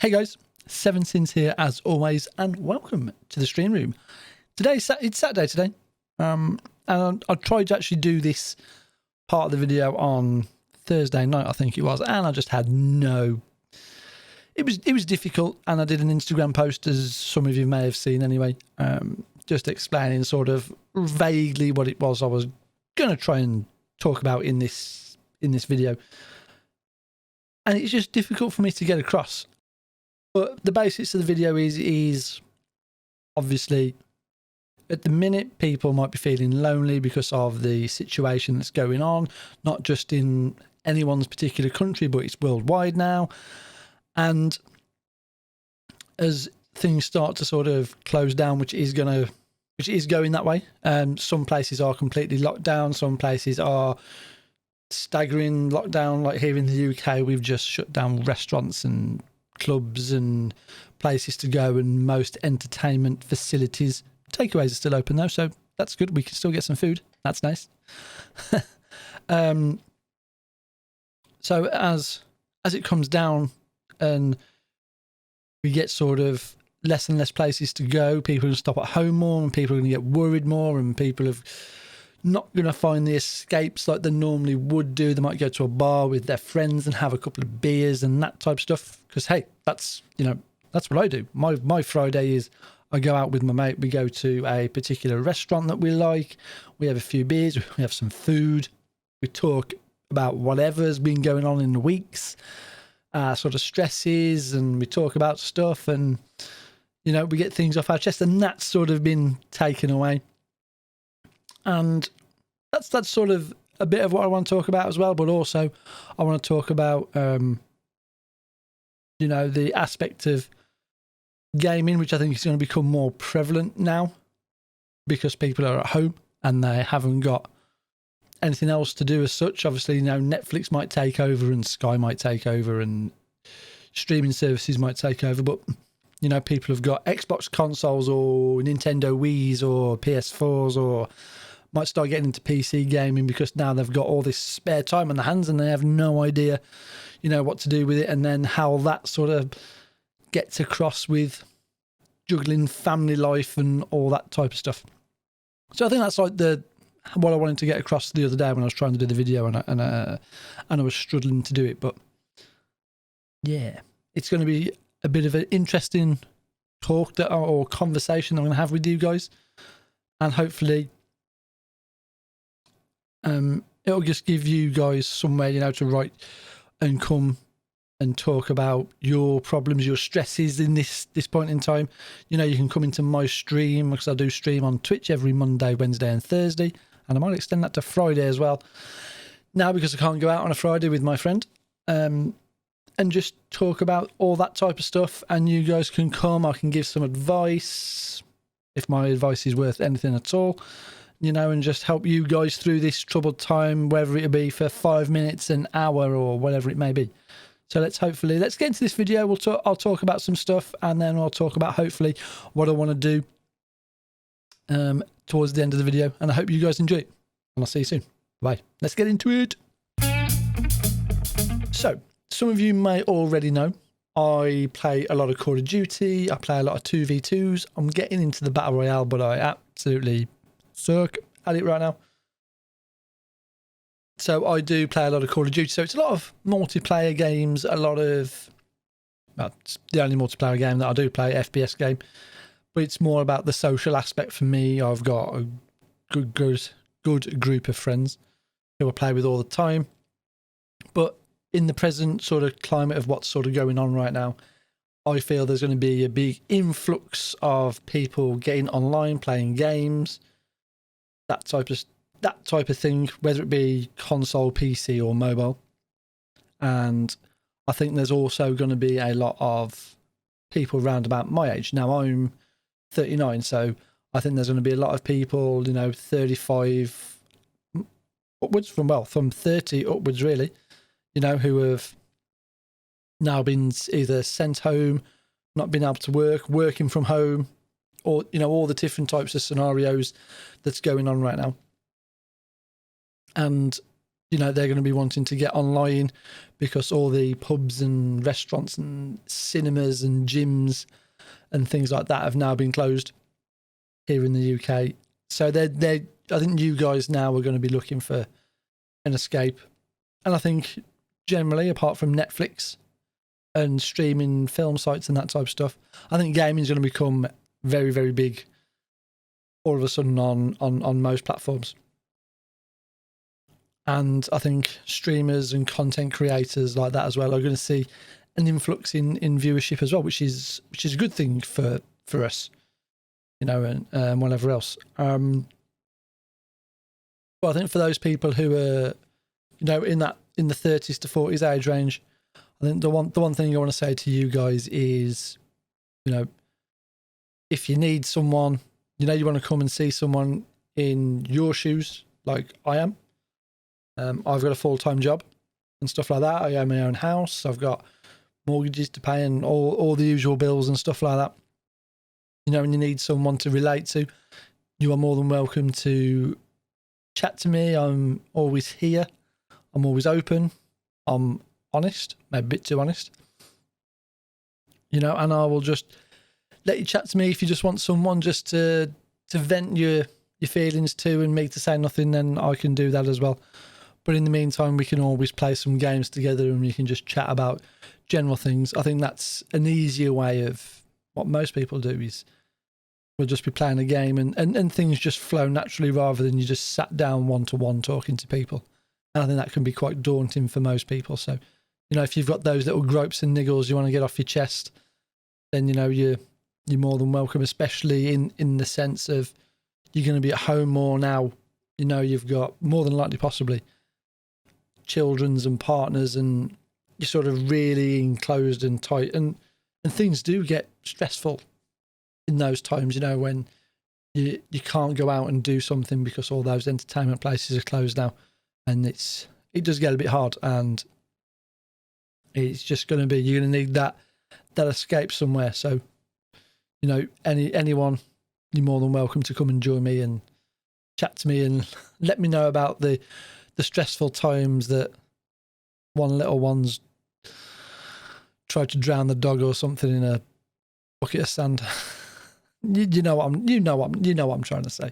Hey guys, Seven Sins here as always, and welcome to the stream room. It's Saturday today, and I tried to actually do this part of the video on Thursday night, I think it was, and I just had no. It was difficult, and I did an Instagram post, as some of you may have seen anyway, just explaining sort of vaguely what it was I was going to try and talk about in this video, and it's just difficult for me to get across. But the basics of the video is obviously at the minute people might be feeling lonely because of the situation that's going on, not just in anyone's particular country, but it's worldwide now. And as things start to sort of close down, which is going that way. Some places are completely locked down. Some places are staggering lockdown. Like here in the UK, we've just shut down restaurants and clubs and places to go, and most entertainment facilities. Takeaways are still open though, so that's good. We can still get some food. That's nice. So as it comes down and we get sort of less and less places to go, people are going to stop at home more, and people are going to get worried more, and people are not going to find the escapes like they normally would do. They might go to a bar with their friends and have a couple of beers and that type of stuff. Because hey, that's what I do. My Friday is I go out with my mate. We go to a particular restaurant that we like. We have a few beers. We have some food. We talk about whatever's been going on in the weeks, sort of stresses, and we talk about stuff, and we get things off our chest, and that's sort of been taken away. And that's sort of a bit of what I want to talk about as well. But also I want to talk about the aspect of gaming, which I think is going to become more prevalent now because people are at home and they haven't got anything else to do as such. Obviously, Netflix might take over and Sky might take over and streaming services might take over, but people have got Xbox consoles or Nintendo Wii's or PS4s, or might start getting into PC gaming because now they've got all this spare time on their hands and they have no idea, what to do with it, and then how that sort of gets across with juggling family life and all that type of stuff. So I think that's like what I wanted to get across the other day when I was trying to do the video, and I was struggling to do it. But yeah, it's going to be a bit of an interesting talk or conversation I'm going to have with you guys, and hopefully it'll just give you guys somewhere to write and come and talk about your problems, your stresses in this point in time. You can come into my stream, because I do stream on Twitch every Monday, Wednesday and Thursday, and I might extend that to Friday as well now, because I can't go out on a Friday with my friend, and just talk about all that type of stuff. And you guys can come, I can give some advice if my advice is worth anything at all, and just help you guys through this troubled time, whether it be for 5 minutes, an hour, or whatever it may be. So let's get into this video. I'll talk about some stuff, and then I'll talk about hopefully what I want to do towards the end of the video. And I hope you guys enjoy it, and I'll see you soon. Bye. Let's get into it. So some of you may already know I play a lot of Call of Duty. I play a lot of 2v2s. I'm getting into the Battle Royale, but I absolutely suck at it right now. So I do play a lot of Call of Duty. So it's a lot of multiplayer games, it's the only multiplayer game that I do play, FPS game. But it's more about the social aspect for me. I've got a good group of friends who I play with all the time. But in the present sort of climate of what's sort of going on right now, I feel there's going to be a big influx of people getting online, playing games, that type of thing, whether it be console, PC or mobile. And I think there's also going to be a lot of people around about my age. Now I'm 39, so I think there's going to be a lot of people, 35 upwards, from 30 upwards really, who have now been either sent home, not been able to working from home, or, all the different types of scenarios that's going on right now. And you know, they're going to be wanting to get online because all the pubs and restaurants and cinemas and gyms and things like that have now been closed here in the UK. So I think you guys now are going to be looking for an escape. And I think generally, apart from Netflix and streaming film sites and that type of stuff, I think gaming is going to become very, very big all of a sudden on most platforms. And I think streamers and content creators like that as well are going to see an influx in viewership as well, which is a good thing for us, you know, and whatever else. But I think for those people who are, you know, in the 30s to 40s age range, I think the one thing I want to say to you guys is, you know, if you need someone, you know, you want to come and see someone in your shoes, like I am. I've got a full-time job and stuff like that. I own my own house. I've got mortgages to pay and all the usual bills and stuff like that. You know, and you need someone to relate to, you are more than welcome to chat to me. I'm always here. I'm always open. I'm honest, maybe a bit too honest. You know, and I will just let you chat to me if you just want someone just to vent your feelings to and me to say nothing, then I can do that as well. But in the meantime, we can always play some games together and we can just chat about general things. I think that's an easier way of what most people do is we'll just be playing a game and things just flow naturally rather than you just sat down one-to-one talking to people. And I think that can be quite daunting for most people. So, you know, if you've got those little gripes and niggles you want to get off your chest, then, you know, you're more than welcome, especially in the sense of you're going to be at home more now. You know, you've got more than likely possibly children's and partners and you're sort of really enclosed and tight and things do get stressful in those times, you know, when you can't go out and do something because all those entertainment places are closed now, and it does get a bit hard, and it's just going to be, you're going to need that escape somewhere. So, you know, anyone, you're more than welcome to come and join me and chat to me and let me know about the stressful times that one little one's tried to drown the dog or something in a bucket of sand. you know what I'm trying to say.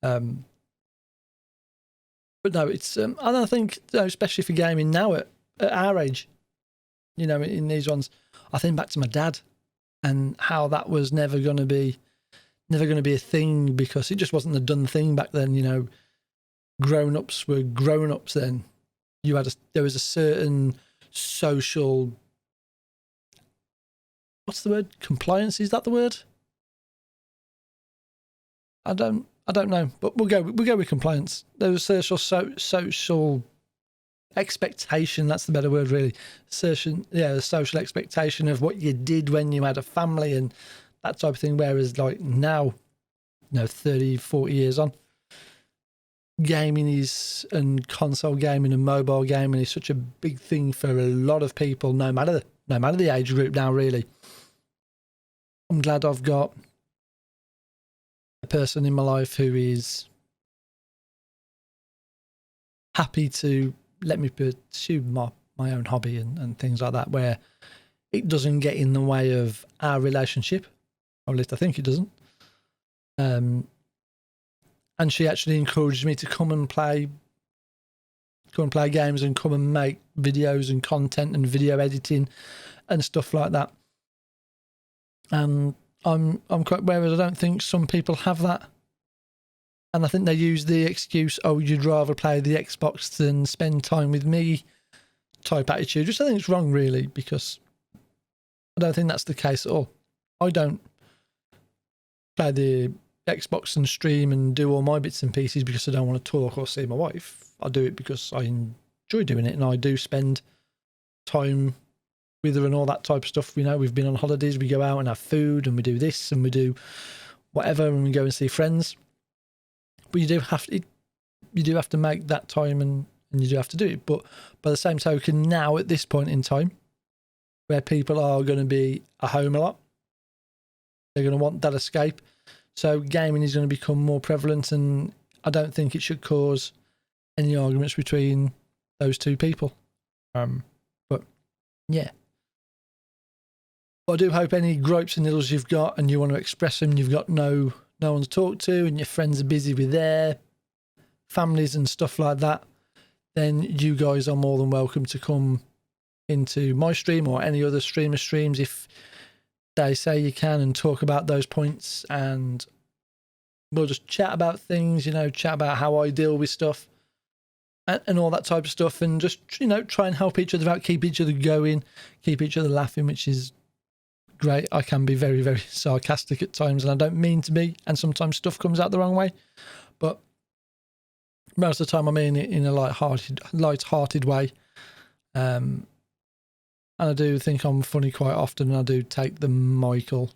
But no, it's and I think, you know, especially for gaming now at our age, you know, in these ones, I think back to my dad and how that was never going to be a thing because it just wasn't a done thing back then. You know, grown-ups were grown-ups then. There was a certain social, what's the word? Compliance, is that the word? I don't know, but we'll go with compliance. There was social expectation, that's the better word really. The social expectation of what you did when you had a family and that type of thing, whereas like now, you know, 30, 40 years on, gaming is, and console gaming and mobile gaming is such a big thing for a lot of people, no matter the age group now, really. I'm glad I've got a person in my life who is happy to let me pursue my own hobby and things like that, where it doesn't get in the way of our relationship, or at least I think it doesn't. And she actually encouraged me to come and play games and come and make videos and content and video editing and stuff like that. And I'm quite, whereas I don't think some people have that. And I think they use the excuse, oh, you'd rather play the Xbox than spend time with me type attitude, which I think is wrong really, because I don't think that's the case at all. I don't play the Xbox and stream and do all my bits and pieces because I don't want to talk or see my wife. I do it because I enjoy doing it, and I do spend time with her and all that type of stuff. You know, we've been on holidays, we go out and have food and we do this and we do whatever, and we go and see friends. But you do have to make that time and you do have to do it. But by the same token, now at this point in time, where people are going to be at home a lot, they're going to want that escape. So gaming is going to become more prevalent, and I don't think it should cause any arguments between those two people. But yeah. But I do hope any gripes and niggles you've got and you want to express them, you've got no one to talk to, and your friends are busy with their families and stuff like that, then you guys are more than welcome to come into my stream or any other streamer streams if they say you can, and talk about those points, and we'll just chat about things, you know, chat about how I deal with stuff and all that type of stuff, and just, you know, try and help each other out, keep each other going, keep each other laughing, which is great. I can be very, very sarcastic at times, and I don't mean to be, and sometimes stuff comes out the wrong way, but most of the time I mean it in a light-hearted way. And I do think I'm funny quite often, and I do take the Michael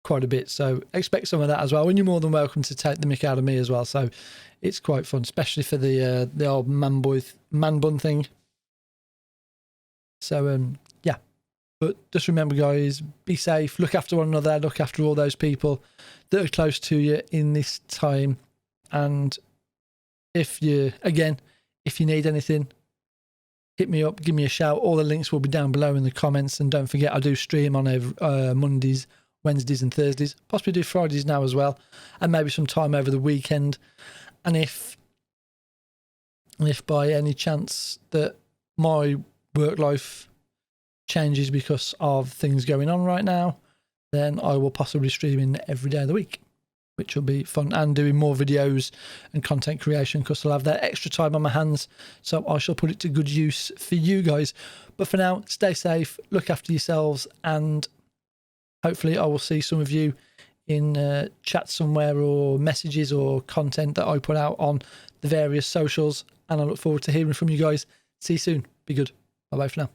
quite a bit, so expect some of that as well. And you're more than welcome to take the mick out of me as well, so it's quite fun, especially for the old man bun thing. So yeah, but just remember, guys, be safe, look after one another, look after all those people that are close to you in this time. And if you need anything, hit me up, give me a shout. All the links will be down below in the comments, and don't forget, I do stream on Mondays, Wednesdays and Thursdays, possibly do Fridays now as well, and maybe some time over the weekend. And if by any chance that my work life changes because of things going on right now, then I will possibly stream in every day of the week, which will be fun, and doing more videos and content creation, because I'll have that extra time on my hands, so I shall put it to good use for you guys. But for now, stay safe, look after yourselves, and hopefully I will see some of you in chat somewhere, or messages, or content that I put out on the various socials, and I look forward to hearing from you guys. See you soon. Be good. Bye-bye for now.